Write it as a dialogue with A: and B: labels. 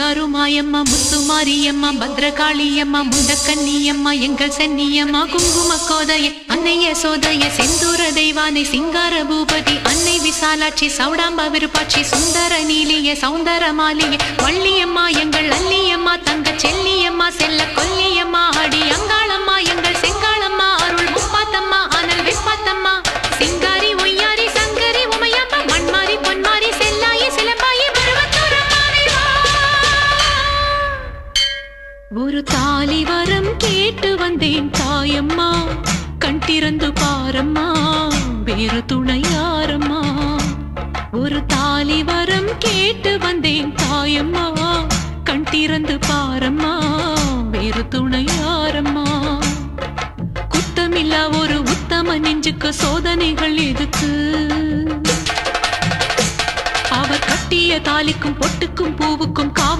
A: பங்காரு மாயம்மா முத்துமாரியம்மா பத்ரகாளியம்மா முண்டக்கன்னியம்மா எங்கள் சென்னியம்மா குங்கும கோதைய அன்னைய சோதைய செந்தூர தெய்வானை சிங்கார பூபதி அன்னை விசாலாட்சி சௌடாம்பா விருப்பாட்சி சுந்தர நீலிய சௌந்தர மாலிய வள்ளியம்மா எங்கள் அல்லியம்மா தங்க செல்லியம்மா செல்ல கொல்லியம்மா அடி அங்காளம்மா எங்கள் செங்காளம்மா அருள் முப்பாத்தம்மா அனல் வெப்பாத்தம்மா சிங்காரி ஒய்யாரி சங்கரி உமையம்மா மண்மாரி பொன்மாரி செல்லாயி சிலம்பாயி ஒரு தாலி வரம் கேட்டு வந்தேன் தாயம்மா கண் திறந்து பாரம்மா வேறு துணையாரம்மா ஒரு தாலி வரம் கேட்டு வந்தேன் தாயம்மா கண் திறந்து பாரம்மா வேறு துணையாரம்மா குத்தமில்லா ஒரு உத்தம நெஞ்சுக்கு சோதனைகள் எதுக்கு அவர் கட்டிய தாலிக்கும் பொட்டுக்கும் பூவுக்கும் காவல்